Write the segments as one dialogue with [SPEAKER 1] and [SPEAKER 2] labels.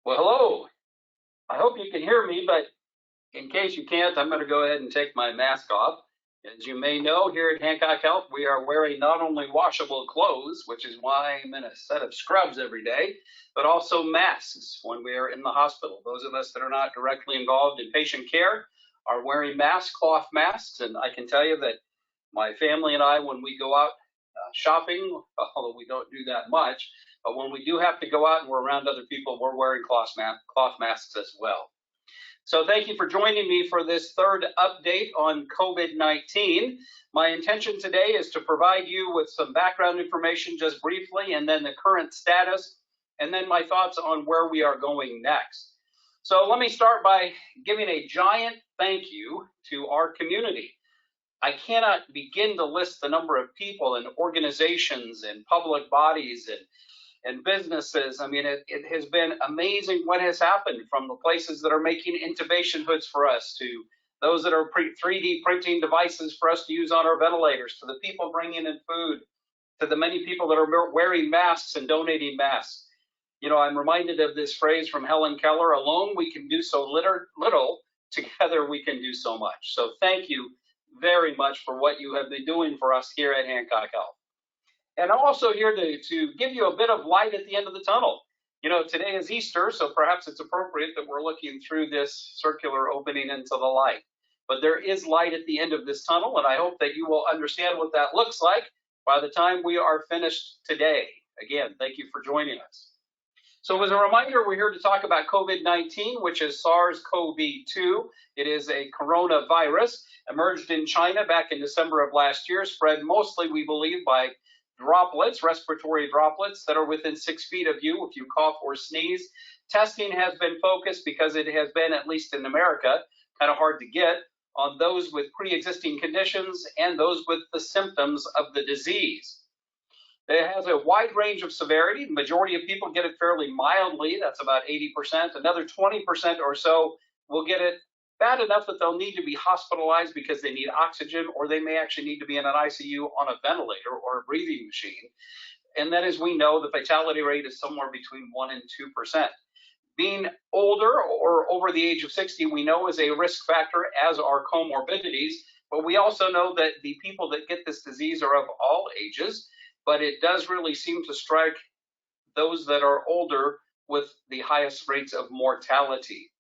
[SPEAKER 1] Well, hello. I hope you can hear me, but in case you can't, I'm going to go ahead and take my mask off. As you may know, here at Hancock Health, we are wearing not only washable clothes, which is why I'm in a set of scrubs every day, but also masks when we are in the hospital. Those of us that are not directly involved in patient care are wearing masks, cloth masks, and I can tell you that my family and I, when we go out shopping, although we don't do that much, but when we do have to go out and we're around other people, we're wearing cloth masks as well. So thank you for joining me for this third update on COVID-19. My intention today is to provide you with some background information just briefly, and then the current status, and then my thoughts on where we are going next. So let me start by giving a giant thank you to our community. I cannot begin to list the number of people and organizations and public bodies and businesses. I mean, it has been amazing what has happened, from the places that are making intubation hoods for us, to those that are 3D printing devices for us to use on our ventilators, to the people bringing in food, to the many people that are wearing masks and donating masks. You know, I'm reminded of this phrase from Helen Keller: alone we can do so little, together we can do so much. So thank you very much for what you have been doing for us here at Hancock Health. And I'm also here to give you a bit of light at the end of the tunnel. You know, today is Easter, so perhaps it's appropriate that we're looking through this circular opening into the light. But there is light at the end of this tunnel, and I hope that you will understand what that looks like by the time we are finished today. Again, thank you for joining us. So as a reminder, we're here to talk about COVID-19, which is SARS-CoV-2. It is a coronavirus, emerged in China back in December of last year, spread mostly, we believe, by droplets, respiratory droplets that are within 6 feet of you if you cough or sneeze. Testing has been focused, because it has been, at least in America, kind of hard to get, on those with pre-existing conditions and those with the symptoms of the disease. It has a wide range of severity. The majority of people get it fairly mildly. That's about 80%. Another 20% or so will get it bad enough that they'll need to be hospitalized because they need oxygen, or they may actually need to be in an ICU on a ventilator or a breathing machine. And then, as we know, the fatality rate is somewhere between 1% and 2%. Being older or over the age of 60, we know, is a risk factor, as are comorbidities. But we also know that the people that get this disease are of all ages, but it does really seem to strike those that are older with the highest rates of mortality.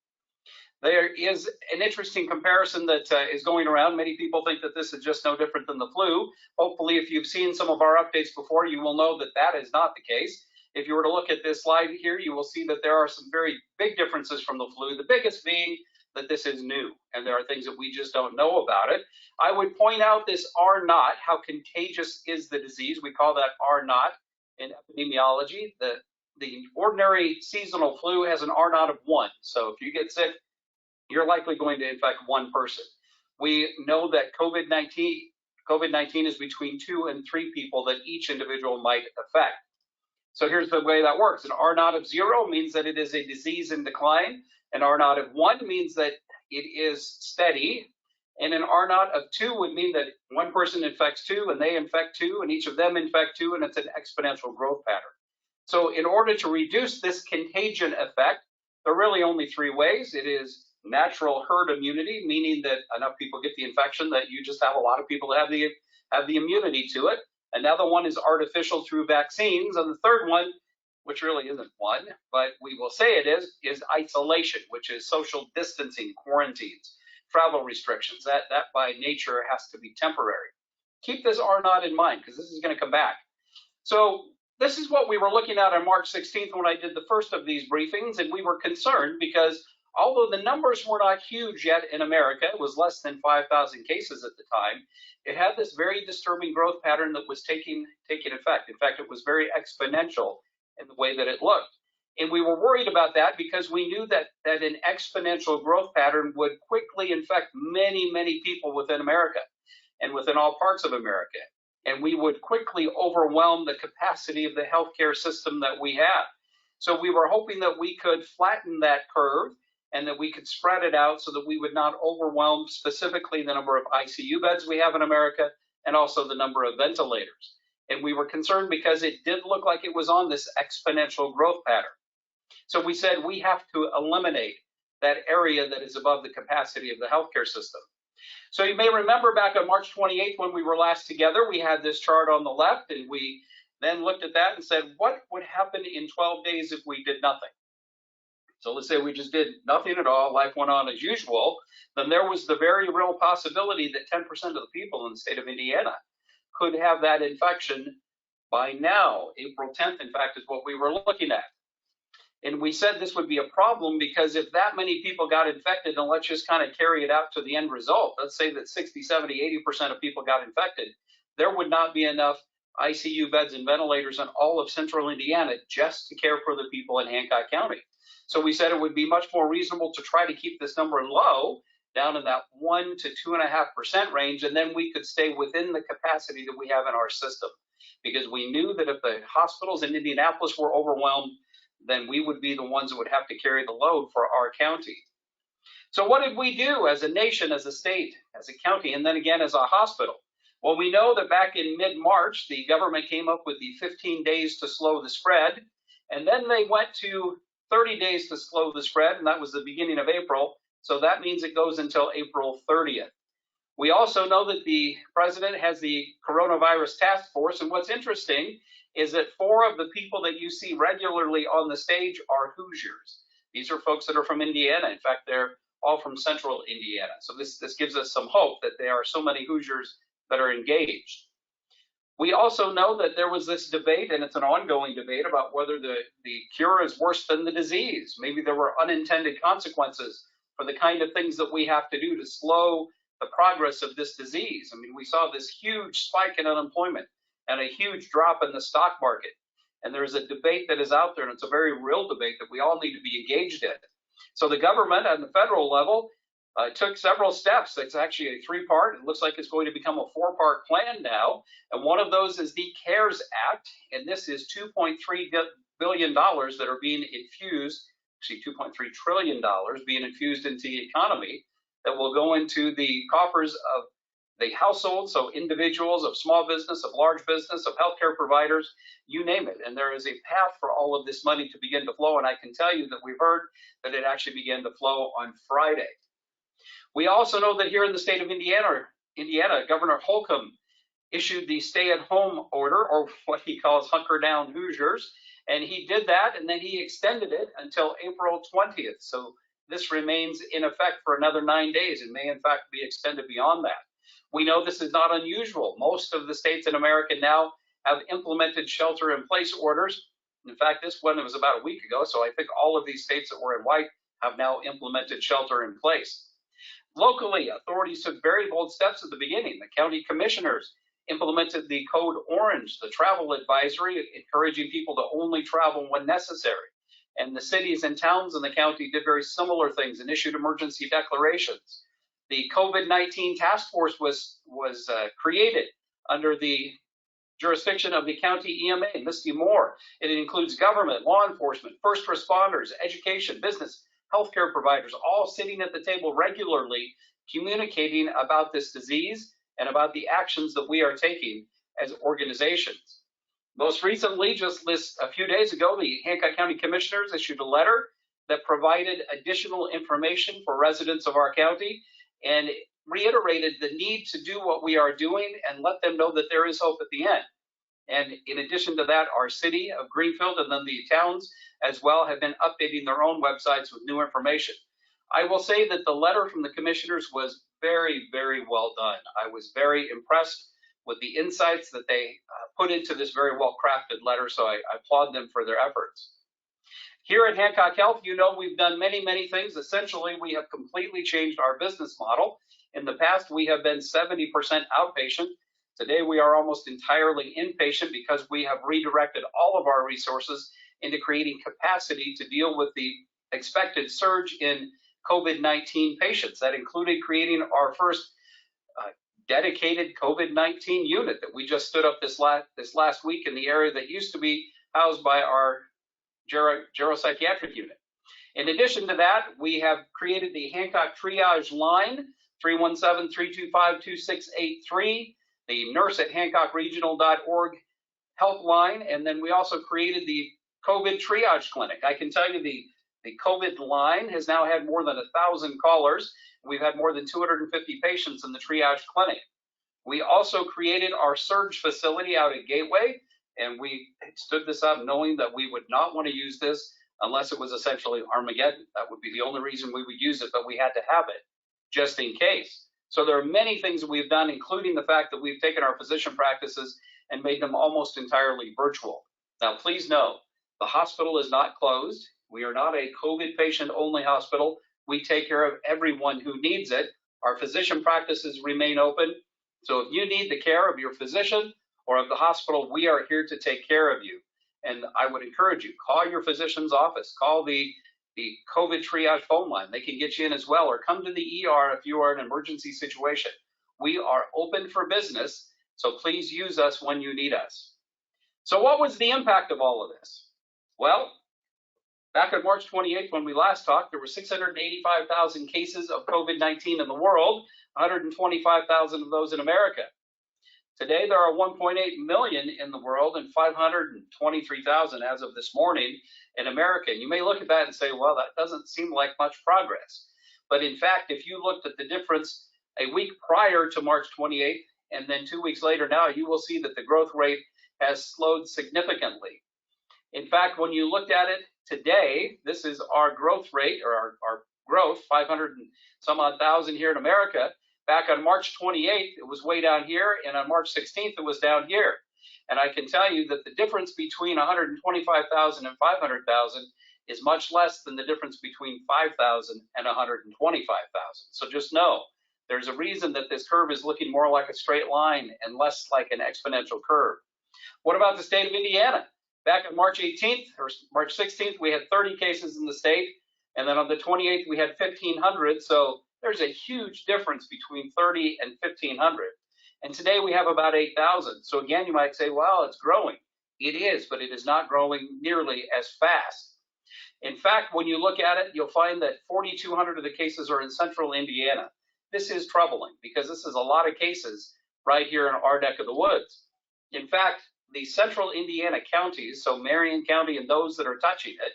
[SPEAKER 1] There is an interesting comparison that is going around. Many people think that this is just no different than the flu. Hopefully, if you've seen some of our updates before, you will know that that is not the case. If you were to look at this slide here, you will see that there are some very big differences from the flu, the biggest being that this is new, and there are things that we just don't know about it. I would point out this R naught, how contagious is the disease? We call that R naught in epidemiology. The ordinary seasonal flu has an R naught of 1. So if you get sick, you're likely going to infect one person. We know that COVID-19 is between 2 and 3 people that each individual might affect. So here's the way that works. An R naught of 0 means that it is a disease in decline. An R naught of 1 means that it is steady. And an R naught of 2 would mean that one person infects 2, and they infect 2, and each of them infect 2, and it's an exponential growth pattern. So in order to reduce this contagion effect, there are really only 3 ways. It is natural herd immunity, meaning that enough people get the infection that you just have a lot of people that have the immunity to it. Another one is artificial through vaccines. And the third one, which really isn't one, but we will say it is isolation, which is social distancing, quarantines, travel restrictions. That by nature has to be temporary. Keep this R naught in mind, because this is going to come back. So this is what we were looking at on March 16th when I did the first of these briefings, and we were concerned because although the numbers were not huge yet in America, it was less than 5,000 cases at the time, it had this very disturbing growth pattern that was taking effect. In fact, it was very exponential in the way that it looked. And we were worried about that because we knew that an exponential growth pattern would quickly infect many, many people within America and within all parts of America. And we would quickly overwhelm the capacity of the healthcare system that we have. So we were hoping that we could flatten that curve and that we could spread it out so that we would not overwhelm specifically the number of ICU beds we have in America and also the number of ventilators. And we were concerned because it did look like it was on this exponential growth pattern. So we said we have to eliminate that area that is above the capacity of the healthcare system. So you may remember back on March 28th when we were last together, we had this chart on the left, and we then looked at that and said, what would happen in 12 days if we did nothing? So let's say we just did nothing at all, life went on as usual, then there was the very real possibility that 10% of the people in the state of Indiana could have that infection by now. April 10th, in fact, is what we were looking at. And we said this would be a problem because if that many people got infected, and let's just kind of carry it out to the end result, let's say that 60, 70, 80% of people got infected, there would not be enough ICU beds and ventilators in all of central Indiana just to care for the people in Hancock County. So we said it would be much more reasonable to try to keep this number low, down in that 1 to 2.5% range, and then we could stay within the capacity that we have in our system. Because we knew that if the hospitals in Indianapolis were overwhelmed, then we would be the ones that would have to carry the load for our county. So what did we do as a nation, as a state, as a county, and then again as a hospital? Well, we know that back in mid-March, the government came up with the 15 days to slow the spread, and then they went to 30 days to slow the spread, and that was the beginning of April, so that means it goes until April 30th. We also know that the president has the coronavirus task force, and what's interesting is that 4 of the people that you see regularly on the stage are Hoosiers. These are folks that are from Indiana. In fact, they're all from central Indiana. So this gives us some hope that there are so many Hoosiers that are engaged. We also know that there was this debate, and it's an ongoing debate, about whether the cure is worse than the disease. Maybe there were unintended consequences for the kind of things that we have to do to slow the progress of this disease. I mean, we saw this huge spike in unemployment and a huge drop in the stock market. And there's a debate that is out there, and it's a very real debate that we all need to be engaged in. So the government at the federal level took several steps. It's actually a 3-part. It looks like it's going to become a 4-part plan now. And one of those is the CARES Act. And this is $2.3 billion that are being infused, actually $2.3 trillion being infused into the economy that will go into the coffers of the households, so individuals, of small business, of large business, of healthcare providers, you name it. And there is a path for all of this money to begin to flow. And I can tell you that we've heard that it actually began to flow on Friday. We also know that here in the state of Indiana, Governor Holcomb issued the stay-at-home order, or what he calls hunker down Hoosiers. And he did that, and then he extended it until April 20th. So this remains in effect for another 9 days. It may, in fact, be extended beyond that. We know this is not unusual. Most of the states in America now have implemented shelter-in-place orders. In fact, this one was about a week ago, so I think all of these states that were in white have now implemented shelter-in-place. Locally, authorities took very bold steps at the beginning. The county commissioners implemented the Code Orange, the travel advisory, encouraging people to only travel when necessary. And the cities and towns in the county did very similar things and issued emergency declarations. The COVID-19 task force was created under the jurisdiction of the county EMA, Misty Moore. It includes government, law enforcement, first responders, education, business, healthcare providers, all sitting at the table regularly, communicating about this disease and about the actions that we are taking as organizations. Most recently, just a few days ago, the Hancock County Commissioners issued a letter that provided additional information for residents of our county and reiterated the need to do what we are doing and let them know that there is hope at the end. And in addition to that, our city of Greenfield and then the towns as well have been updating their own websites with new information. I will say that the letter from the commissioners was very, very well done. I was very impressed with the insights that they put into this very well-crafted letter, so I applaud them for their efforts. Here at Hancock Health, you know we've done many, many things. Essentially, we have completely changed our business model. In the past, we have been 70% outpatient. Today, we are almost entirely inpatient because we have redirected all of our resources into creating capacity to deal with the expected surge in COVID-19 patients. That included creating our first dedicated COVID-19 unit that we just stood up this last week in the area that used to be housed by our geropsychiatric unit. In addition to that, we have created the Hancock Triage Line, 317-325-2683, the nurse at hancockregional.org helpline, and then we also created the COVID triage clinic. I can tell you the COVID line has now had more than 1,000 callers. We've had more than 250 patients in the triage clinic. We also created our surge facility out at Gateway, and we stood this up knowing that we would not want to use this unless it was essentially Armageddon. That would be the only reason we would use it, but we had to have it just in case. So there are many things that we've done, including the fact that we've taken our physician practices and made them almost entirely virtual. Now, please know, the hospital is not closed. We are not a COVID patient only hospital. We take care of everyone who needs it. Our physician practices remain open. So if you need the care of your physician or of the hospital, we are here to take care of you. And I would encourage you, call your physician's office, call the COVID triage phone line. They can get you in as well, or come to the ER if you are in an emergency situation. We are open for business, so please use us when you need us. So what was the impact of all of this? Well, back on March 28th, when we last talked, there were 685,000 cases of COVID-19 in the world, 125,000 of those in America. Today, there are 1.8 million in the world and 523,000 as of this morning in America. And you may look at that and say, well, that doesn't seem like much progress. But in fact, if you looked at the difference a week prior to March 28th and then 2 weeks later now, you will see that the growth rate has slowed significantly. In fact, when you looked at it today, this is our growth rate, or our growth, 500 and some odd thousand here in America. Back on March 28th, it was way down here, and on March 16th, it was down here. And I can tell you that the difference between 125,000 and 500,000 is much less than the difference between 5,000 and 125,000. So just know, there's a reason that this curve is looking more like a straight line and less like an exponential curve. What about the state of Indiana? Back on March 18th or March 16th, we had 30 cases in the state. And then on the 28th, we had 1,500. So there's a huge difference between 30 and 1,500. And today we have about 8,000. So again, you might say, well, it's growing. It is, but it is not growing nearly as fast. In fact, when you look at it, you'll find that 4,200 of the cases are in central Indiana. This is troubling because this is a lot of cases right here in our neck of the woods. In fact, the central Indiana counties, so Marion County and those that are touching it,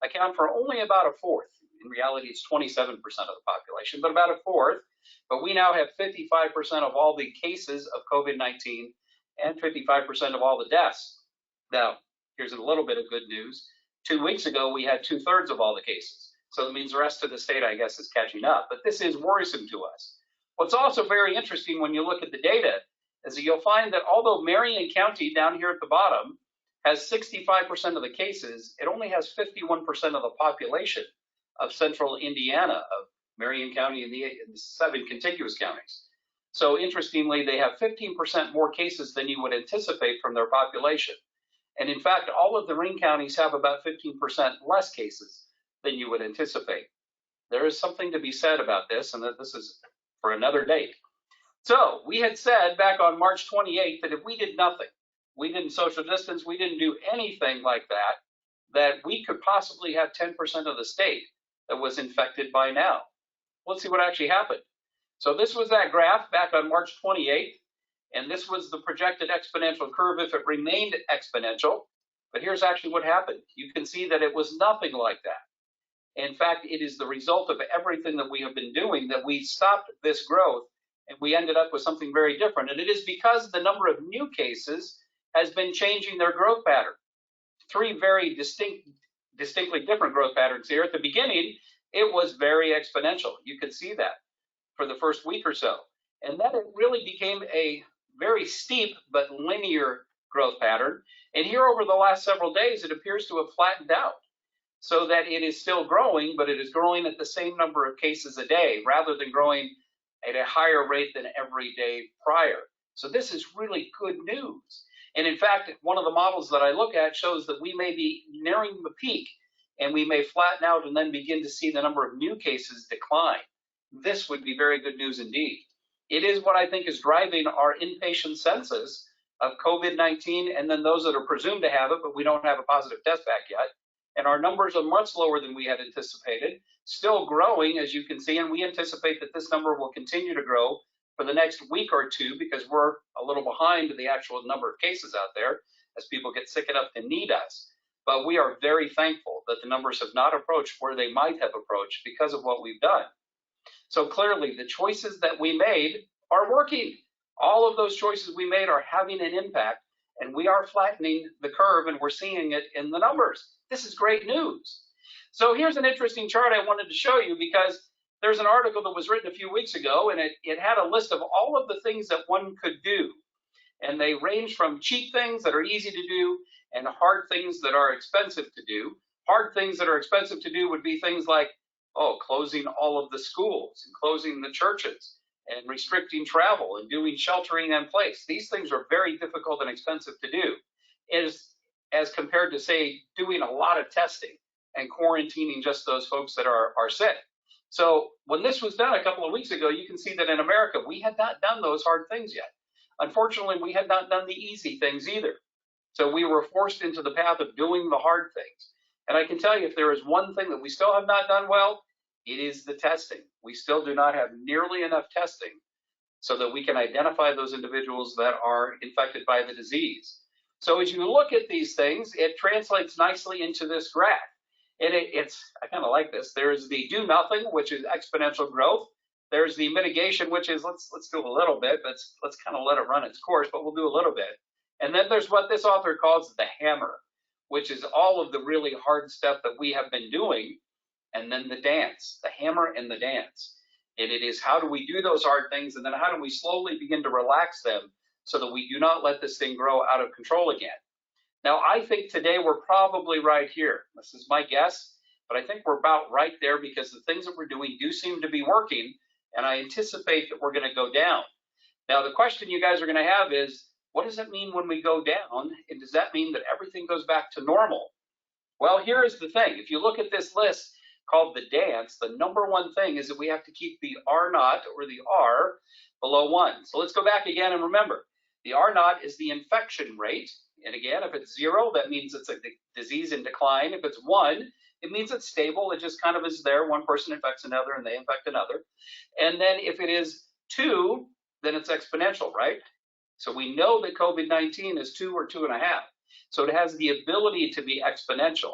[SPEAKER 1] account for only about a fourth. In reality, it's 27% of the population, but about a fourth. But we now have 55% of all the cases of COVID-19 and 55% of all the deaths. Now, here's a little bit of good news. 2 weeks ago, we had 2/3 of all the cases. So that means the rest of the state, I guess, is catching up. But this is worrisome to us. What's also very interesting when you look at the data is that you'll find that although Marion County down here at the bottom has 65% of the cases, it only has 51% of the population of central Indiana, of Marion County and the 7 contiguous counties. So interestingly, they have 15% more cases than you would anticipate from their population. And in fact, all of the ring counties have about 15% less cases than you would anticipate. There is something to be said about this, and that this is for another date. So we had said back on March 28th that if we did nothing, we didn't social distance, we didn't do anything like that, that we could possibly have 10% of the state that was infected by now. Let's see what actually happened. So this was that graph back on March 28th, and this was the projected exponential curve if it remained exponential. But here's actually what happened. You can see that it was nothing like that. In fact, it is the result of everything that we have been doing that we stopped this growth, and we ended up with something very different. And it is because the number of new cases has been changing their growth pattern. 3 very distinctly different growth patterns here. At the beginning, it was very exponential. You could see that for the first week or so. And then it really became a very steep but linear growth pattern. And here over the last several days, it appears to have flattened out so that it is still growing, but it is growing at the same number of cases a day rather than growing at a higher rate than every day prior. So this is really good news. And in fact, one of the models that I look at shows that we may be nearing the peak and we may flatten out and then begin to see the number of new cases decline. This would be very good news indeed. It is what I think is driving our inpatient census of COVID-19 and then those that are presumed to have it, but we don't have a positive test back yet. And our numbers are much lower than we had anticipated, still growing, as you can see, and we anticipate that this number will continue to grow for the next week or two because we're a little behind the actual number of cases out there as people get sick enough to need us. but we are very thankful that the numbers have not approached where they might have approached because of what we've done. So clearly, the choices that we made are working. All of those choices we made are having an impact, and we are flattening the curve, and we're seeing it in the numbers. This is great news. So here's an interesting chart I wanted to show you, because there's an article that was written a few weeks ago, and it had a list of all of the things that one could do. And they range from cheap things that are easy to do and hard things that are expensive to do. Hard things that are expensive to do would be things like, closing all of the schools and closing the churches and restricting travel and doing sheltering in place. These things are very difficult and expensive to do, as compared to, say, doing a lot of testing and quarantining just those folks that are sick. So when this was done a couple of weeks ago, you can see that in America, we had not done those hard things yet. Unfortunately, we had not done the easy things either. So we were forced into the path of doing the hard things. And I can tell you, if there is one thing that we still have not done well, it is the testing. We still do not have nearly enough testing so that we can identify those individuals that are infected by the disease. So as you look at these things, it translates nicely into this graph. And I kind of like this. There's the do nothing, which is exponential growth. There's the mitigation, which is let's do a little bit. Let's kind of let it run its course, but we'll do a little bit. And then there's what this author calls the hammer, which is all of the really hard stuff that we have been doing. And then the dance, the hammer and the dance. And it is, how do we do those hard things? And then how do we slowly begin to relax them so that we do not let this thing grow out of control again? Now, I think today we're probably right here. This is my guess, but I think we're about right there, because the things that we're doing do seem to be working, and I anticipate that we're going to go down. Now, the question you guys are going to have is, what does it mean when we go down? And does that mean that everything goes back to normal? Well, here is the thing. If you look at this list called the dance, the number one thing is that we have to keep the R naught, or the R, below 1. So let's go back again and remember, the R naught is the infection rate. And again, if it's 0, that means it's a disease in decline. If it's 1, it means it's stable. It just kind of is there. One person infects another and they infect another. And then if it is 2, then it's exponential, right? So we know that COVID-19 is 2 or 2.5. So it has the ability to be exponential.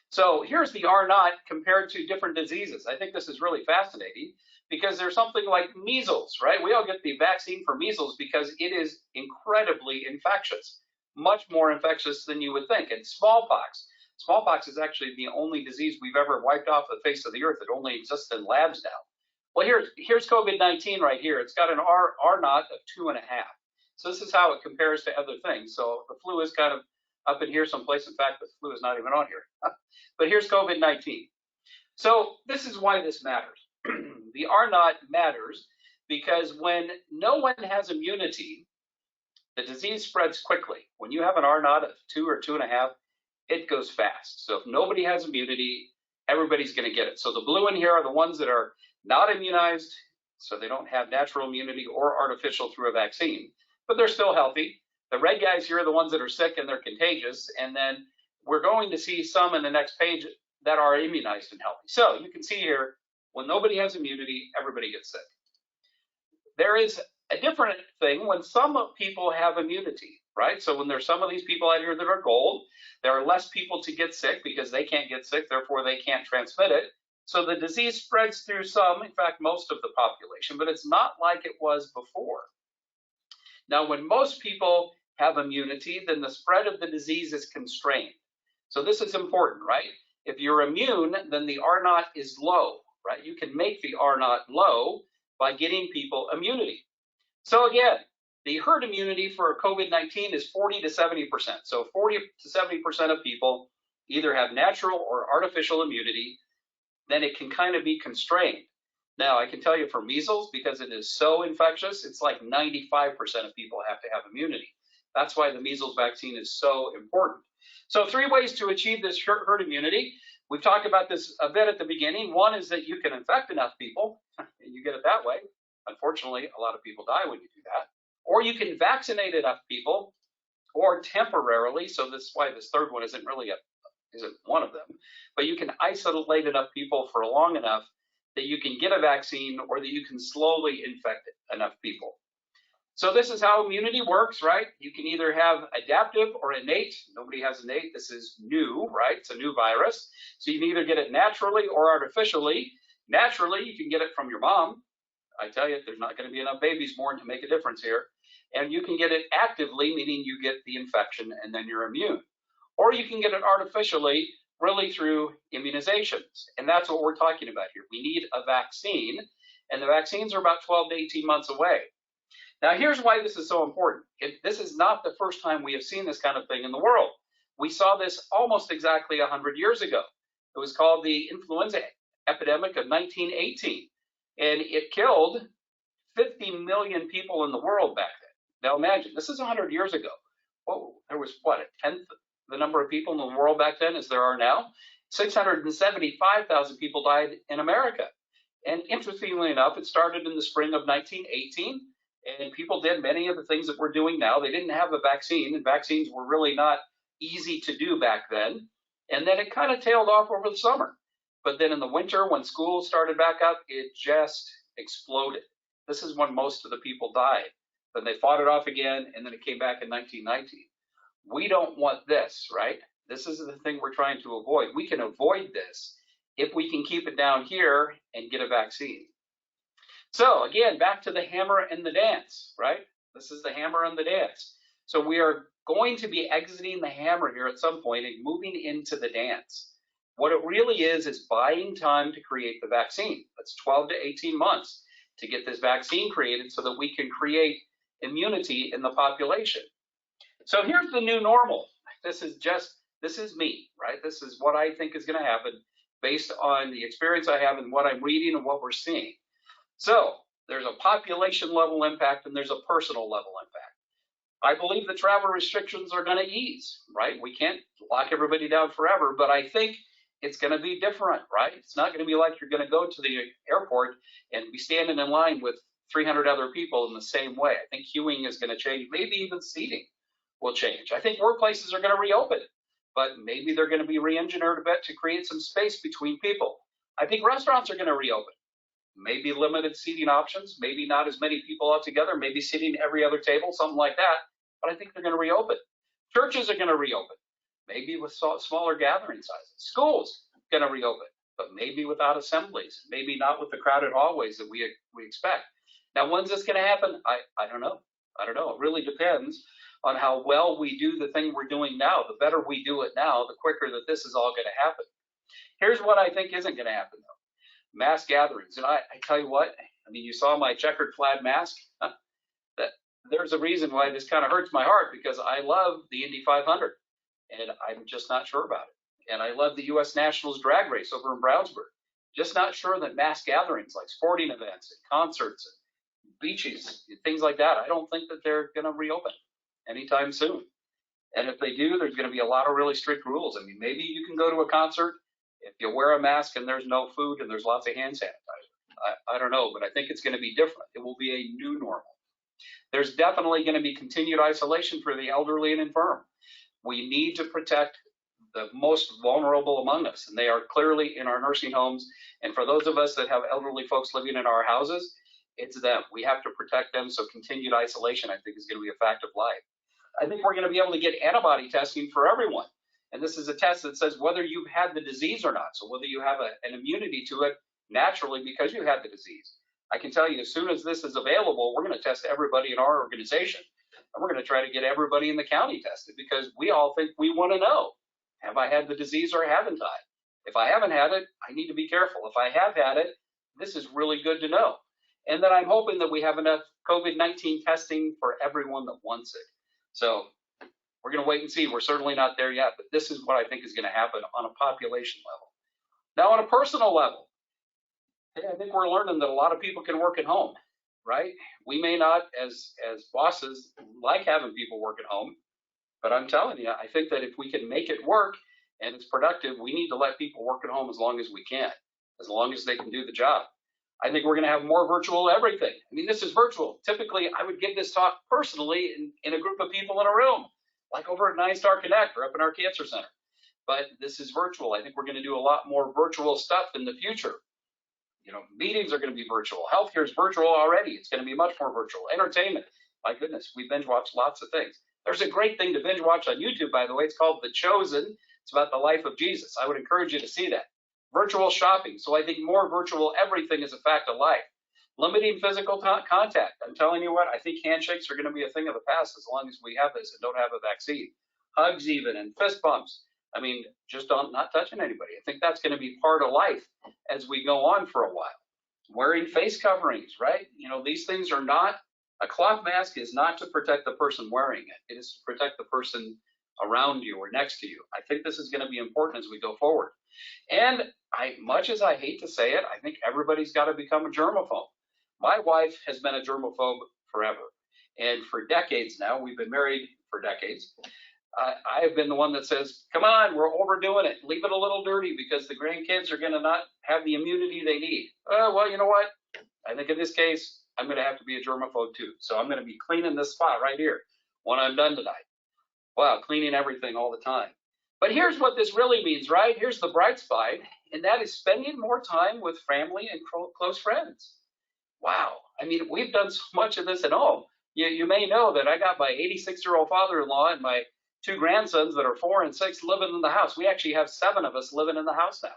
[SPEAKER 1] So here's the R naught compared to different diseases. I think this is really fascinating, because there's something like measles, right? We all get the vaccine for measles because it is incredibly infectious, much more infectious than you would think. And smallpox. Smallpox is actually the only disease we've ever wiped off the face of the earth. It only exists in labs now. Well, here's COVID-19 right here. It's got an R naught of 2.5. So this is how it compares to other things. So the flu is kind of up in here someplace. In fact, the flu is not even on here. But here's COVID-19. So this is why this matters. The R naught matters because when no one has immunity, the disease spreads quickly. When you have an R naught of 2 or 2.5, it goes fast. So if nobody has immunity, everybody's going to get it. So the blue in here are the ones that are not immunized, so they don't have natural immunity or artificial through a vaccine, but they're still healthy. The red guys here are the ones that are sick and they're contagious. And then we're going to see some in the next page that are immunized and healthy. So you can see here, when nobody has immunity, everybody gets sick. There is a different thing when some people have immunity, right? So when there's some of these people out here that are gold, there are less people to get sick because they can't get sick, therefore they can't transmit it. So the disease spreads through some, in fact, most of the population, but it's not like it was before. Now, when most people have immunity, then the spread of the disease is constrained. So this is important, right? If you're immune, then the R naught is low, right? You can make the R naught low by getting people immunity. So again, the herd immunity for COVID-19 is 40 to 70%. So 40 to 70% of people either have natural or artificial immunity, then it can kind of be constrained. Now, I can tell you for measles, because it is so infectious, it's like 95% of people have to have immunity. That's why the measles vaccine is so important. So 3 ways to achieve this herd immunity. We've talked about this a bit at the beginning. One is that you can infect enough people, and you get it that way. Unfortunately, a lot of people die when you do that. Or you can vaccinate enough people, or temporarily, so this is why this third one isn't one of them, but you can isolate enough people for long enough that you can get a vaccine, or that you can slowly infect enough people. So this is how immunity works, right? You can either have adaptive or innate. Nobody has innate. This is new, right? It's a new virus. So you can either get it naturally or artificially. Naturally, you can get it from your mom. I tell you, there's not going to be enough babies born to make a difference here. And you can get it actively, meaning you get the infection and then you're immune. Or you can get it artificially, really through immunizations. And that's what we're talking about here. We need a vaccine, and the vaccines are about 12 to 18 months away. Now, here's why this is so important. This is not the first time we have seen this kind of thing in the world. We saw this almost exactly 100 years ago. It was called the influenza epidemic of 1918, and it killed 50 million people in the world back then. Now imagine, this is 100 years ago. Whoa, there was what, a tenth the number of people in the world back then as there are now? 675,000 people died in America. And interestingly enough, it started in the spring of 1918, and people did many of the things that we're doing now. They didn't have a vaccine, and vaccines were really not easy to do back then. And then it kind of tailed off over the summer. But then in the winter, when school started back up, it just exploded. This is when most of the people died. Then they fought it off again, and then it came back in 1919. We don't want this, right? This is the thing we're trying to avoid. We can avoid this if we can keep it down here and get a vaccine. So again, back to the hammer and the dance, right? This is the hammer and the dance. So we are going to be exiting the hammer here at some point and moving into the dance. What it really is buying time to create the vaccine. That's 12 to 18 months to get this vaccine created so that we can create immunity in the population. So here's the new normal. This is me, right? This is what I think is going to happen based on the experience I have and what I'm reading and what we're seeing. So there's a population level impact and there's a personal level impact. I believe the travel restrictions are going to ease, right? We can't lock everybody down forever, but I think it's going to be different, right? It's not going to be like you're going to go to the airport and be standing in line with 300 other people in the same way. I think queuing is going to change. Maybe even seating will change. I think workplaces are going to reopen, but maybe they're going to be re-engineered a bit to create some space between people. I think restaurants are going to reopen. Maybe limited seating options, maybe not as many people altogether, maybe sitting every other table, something like that. But I think they're going to reopen. Churches are going to reopen, maybe with smaller gathering sizes. Schools are going to reopen, but maybe without assemblies, maybe not with the crowded hallways that we expect. Now, when's this going to happen? I don't know. I don't know. It really depends on how well we do the thing we're doing now. The better we do it now, the quicker that this is all going to happen. Here's what I think isn't going to happen, though. Mass gatherings. And I tell you what, I mean, you saw my checkered plaid mask. That there's a reason why this kind of hurts my heart, because I love the Indy 500 and I'm just not sure about it. And I love the U.S. Nationals drag race over in Brownsburg. Just not sure that mass gatherings like sporting events and concerts and beaches, and things like that, I don't think that they're going to reopen anytime soon. And if they do, there's going to be a lot of really strict rules. I mean, maybe you can go to a concert if you wear a mask and there's no food and there's lots of hand sanitizer. I don't know, but I think it's going to be different. It will be a new normal. There's definitely going to be continued isolation for the elderly and infirm. We need to protect the most vulnerable among us, and they are clearly in our nursing homes. And for those of us that have elderly folks living in our houses, it's them. We have to protect them, so continued isolation, I think, is going to be a fact of life. I think we're going to be able to get antibody testing for everyone. And this is a test that says whether you've had the disease or not. So whether you have an immunity to it naturally because you had the disease. I can tell you, as soon as this is available, we're going to test everybody in our organization. And we're going to try to get everybody in the county tested, because we all think we want to know, have I had the disease or haven't I? If I haven't had it, I need to be careful. If I have had it, this is really good to know. And then I'm hoping that we have enough COVID-19 testing for everyone that wants it. So we're going to wait and see. We're certainly not there yet, but this is what I think is going to happen on a population level. Now, on a personal level, I think we're learning that a lot of people can work at home, right? We may not, as bosses, like having people work at home, but I'm telling you, I think that if we can make it work and it's productive, we need to let people work at home as long as we can, as long as they can do the job. I think we're going to have more virtual everything. I mean, this is virtual. Typically, I would give this talk personally in a group of people in a room, like over at Nine Star Connect or up in our cancer center. But this is virtual. I think we're going to do a lot more virtual stuff in the future. You know, meetings are going to be virtual. Healthcare is virtual already. It's going to be much more virtual. Entertainment. My goodness, we binge watch lots of things. There's a great thing to binge watch on YouTube, by the way. It's called The Chosen. It's about the life of Jesus. I would encourage you to see that. Virtual shopping. So I think more virtual everything is a fact of life. Limiting physical contact. I'm telling you what, I think handshakes are going to be a thing of the past as long as we have this and don't have a vaccine. Hugs even and fist bumps. I mean, just not touching anybody. I think that's going to be part of life as we go on for a while. Wearing face coverings, right? You know, these things are not, a cloth mask is not to protect the person wearing it. It is to protect the person around you or next to you. I think this is going to be important as we go forward. And much as I hate to say it, I think everybody's got to become a germaphobe. My wife has been a germaphobe forever. And for decades now, we've been married for decades. I have been the one that says, come on, we're overdoing it. Leave it a little dirty because the grandkids are going to not have the immunity they need. Well, you know what? I think in this case, I'm going to have to be a germaphobe too. So I'm going to be cleaning this spot right here when I'm done tonight. Wow, cleaning everything all the time. But here's what this really means, right? Here's the bright side, and that is spending more time with family and close friends. Wow. I mean, we've done so much of this at home. You may know that I got my 86-year-old father-in-law and my 2 grandsons that are 4 and 6 living in the house. We actually have 7 of us living in the house now.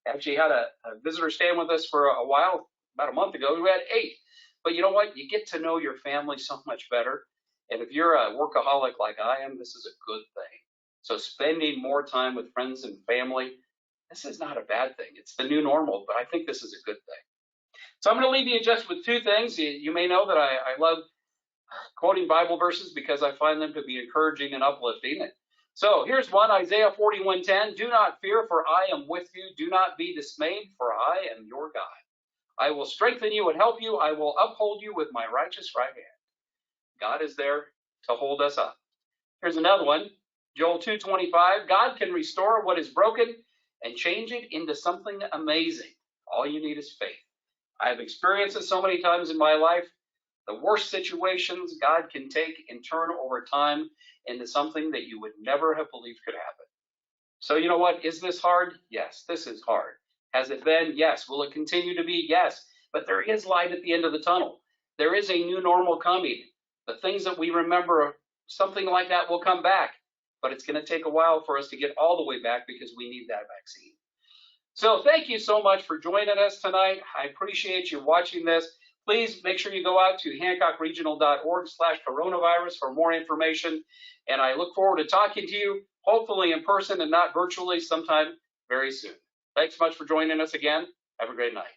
[SPEAKER 1] Actually had a visitor staying with us for a while, about a month ago. We had 8. But you know what? You get to know your family so much better. And if you're a workaholic like I am, this is a good thing. So spending more time with friends and family, this is not a bad thing. It's the new normal, but I think this is a good thing. So I'm going to leave you just with 2 things. You may know that I love quoting Bible verses because I find them to be encouraging and uplifting. So here's one, Isaiah 41:10. Do not fear, for I am with you. Do not be dismayed, for I am your God. I will strengthen you and help you. I will uphold you with my righteous right hand. God is there to hold us up. Here's another one, Joel 2:25. God can restore what is broken and change it into something amazing. All you need is faith. I have experienced this so many times in my life. The worst situations God can take and turn over time into something that you would never have believed could happen. So you know what? Is this hard? Yes, this is hard. Has it been? Yes. Will it continue to be? Yes. But there is light at the end of the tunnel. There is a new normal coming. The things that we remember, something like that will come back. But it's going to take a while for us to get all the way back because we need that vaccine. So thank you so much for joining us tonight. I appreciate you watching this. Please make sure you go out to hancockregional.org/coronavirus for more information. And I look forward to talking to you, hopefully in person and not virtually, sometime very soon. Thanks so much for joining us again. Have a great night.